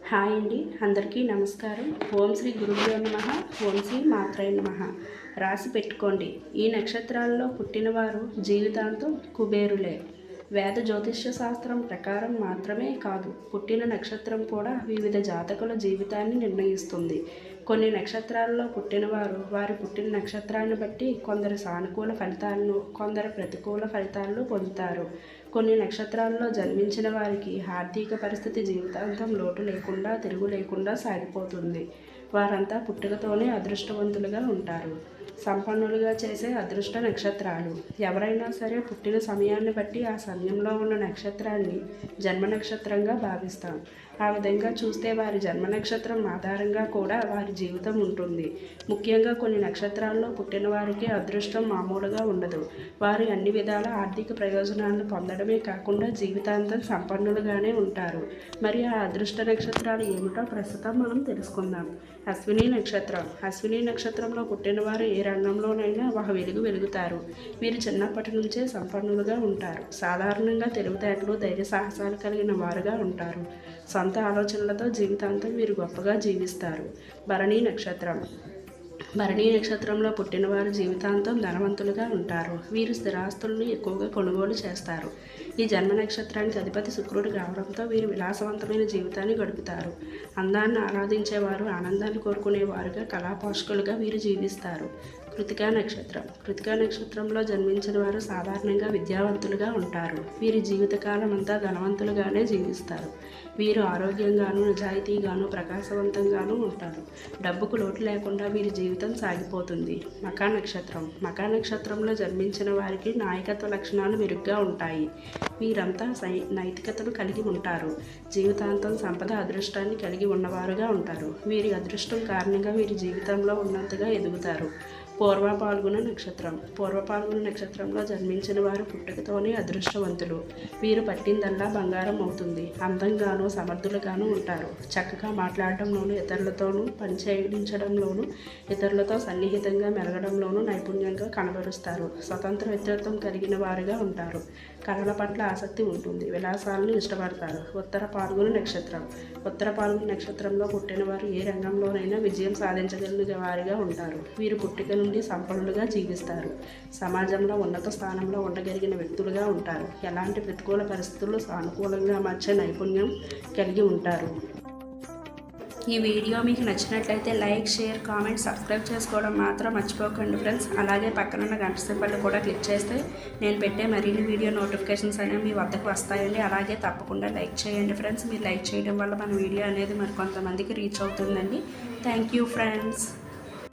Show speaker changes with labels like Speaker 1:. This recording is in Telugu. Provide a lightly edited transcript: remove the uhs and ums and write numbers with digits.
Speaker 1: హాయ్ అండి, అందరికీ నమస్కారం. ఓం శ్రీ గురుభ్యో నమః. ఓం శ్రీ మాత్రే నమః. రాసి పెట్టుకోండి, ఈ నక్షత్రాల్లో పుట్టినవారు జీవితాంతం కుబేరులే. వేద జ్యోతిష్య శాస్త్రం ప్రకారం మాత్రమే కాదు, పుట్టిన నక్షత్రం కూడా వివిధ జాతకుల జీవితాన్ని నిర్ణయిస్తుంది. కొన్ని నక్షత్రాల్లో పుట్టినవారు వారి పుట్టిన నక్షత్రాన్ని బట్టి కొందరు సానుకూల ఫలితాలను, కొందరు ప్రతికూల ఫలితాలను పొందుతారు. కొన్ని నక్షత్రాల్లో జన్మించిన వారికి ఆర్థిక పరిస్థితి జీవితాంతం లోటు లేకుండా, తిరుగు లేకుండా సాగిపోతుంది. వారంతా పుట్టుకతోనే అదృష్టవంతులుగా ఉంటారు. సంపన్నులుగా చేసే అదృష్ట నక్షత్రాలు. ఎవరైనా సరే పుట్టిన సమయాన్ని బట్టి ఆ సమయంలో ఉన్న నక్షత్రాన్ని జన్మ నక్షత్రంగా భావిస్తాం. ఆ విధంగా చూస్తే వారి జన్మ నక్షత్రం ఆధారంగా కూడా వారి జీవితం ఉంటుంది. ముఖ్యంగా కొన్ని నక్షత్రాల్లో పుట్టిన వారికి అదృష్టం మామూలుగా ఉండదు. వారు అన్ని విధాల ఆర్థిక ప్రయోజనాలను పొందడమే కాకుండా జీవితాంతం సంపన్నులుగానే ఉంటారు. మరి ఆ అదృష్ట నక్షత్రాలు ఏమిటో ప్రస్తుతం మనం తెలుసుకుందాం. అశ్విని నక్షత్రం. అశ్విని నక్షత్రంలో పుట్టిన వారు ఏ రంగంలోనైనా ఒక వెలుగు వెలుగుతారు. వీరు చిన్నప్పటి నుంచే సంపన్నులుగా ఉంటారు. సాధారణంగా తెలివితేటలు, ధైర్య సాహసాలు కలిగిన వారుగా ఉంటారు. సొంత ఆలోచనలతో జీవితాంతం వీరు గొప్పగా జీవిస్తారు. భరణి నక్షత్రం. భరణి నక్షత్రంలో పుట్టినవారు జీవితాంతం ధనవంతులుగా ఉంటారు. వీరు స్థిరాస్తులను ఎక్కువగా కొనుగోలు చేస్తారు. ఈ జన్మ నక్షత్రానికి అధిపతి శుక్రుడు కావడంతో వీరు విలాసవంతమైన జీవితాన్ని గడుపుతారు. అందాన్ని ఆరాధించేవారు, ఆనందాన్ని కోరుకునేవారుగా, కళాపోషకులుగా వీరు జీవిస్తారు. కృతికా నక్షత్రం. కృతికా నక్షత్రంలో జన్మించిన వారు సాధారణంగా విద్యావంతులుగా ఉంటారు. వీరి జీవితకాలం అంతా ధనవంతులుగానే జీవిస్తారు. వీరు ఆరోగ్యంగాను, నిజాయితీగాను, ప్రకాశవంతంగాను ఉంటారు. డబ్బుకు లోటు లేకుండా వీరి జీవితం సాగిపోతుంది. మఖా నక్షత్రం. మఖా నక్షత్రంలో జన్మించిన వారికి నాయకత్వ లక్షణాలు మెరుగ్గా ఉంటాయి. వీరంతా నైతికతను కలిగి ఉంటారు. జీవితాంతం సంపద, అదృష్టాన్ని కలిగి ఉన్నవారుగా ఉంటారు. వీరి అదృష్టం కారణంగా వీరి జీవితంలో ఉన్నంతగా ఎదుగుతారు. పూర్వ పాల్గొన నక్షత్రం. పూర్వ పాల్గొన నక్షత్రంలో జన్మించిన వారు పుట్టుకతోనే అదృష్టవంతులు. వీరు పట్టిందల్లా బంగారం అవుతుంది. అందంగాను, సమర్థులుగాను ఉంటారు. చక్కగా మాట్లాడటంలోనూ, ఇతరులతోనూ పనిచేయించడంలోనూ, ఇతరులతో సన్నిహితంగా మెలగడంలోనూ నైపుణ్యంగా కనబరుస్తారు. స్వతంత్ర వ్యక్తిత్వం కలిగిన వారుగా ఉంటారు. కళల పట్ల ఆసక్తి ఉంటుంది. విలాసాలను ఇష్టపడతారు. ఉత్తర పాల్గొన నక్షత్రం. ఉత్తర పాల్గొన నక్షత్రంలో పుట్టిన వారు ఏ రంగంలోనైనా విజయం సాధించగలిగిన వారిగా ఉంటారు. వీరు పుట్టుక నుండి సంపన్నులుగా జీవిస్తారు. సమాజంలో ఉన్నత స్థానంలో ఉండగలిగిన వ్యక్తులుగా ఉంటారు. ఎలాంటి ప్రతికూల పరిస్థితుల్లో సానుకూలంగా మార్చే నైపుణ్యం కలిగి ఉంటారు. ఈ వీడియో మీకు నచ్చినట్లయితే లైక్, షేర్, కామెంట్, సబ్స్క్రైబ్ చేసుకోవడం మాత్రం మర్చిపోకండి ఫ్రెండ్స్. అలాగే పక్కనున్న గంట సింబల్ కూడా క్లిక్ చేస్తే నేను పెట్టే మరిన్ని వీడియో నోటిఫికేషన్స్ అనేవి మీ వద్దకు వస్తాయండి. అలాగే తప్పకుండా లైక్ చేయండి ఫ్రెండ్స్. మీరు లైక్ చేయడం వల్ల మన వీడియో అనేది మరి కొంతమందికి రీచ్ అవుతుందండి. Thank you friends.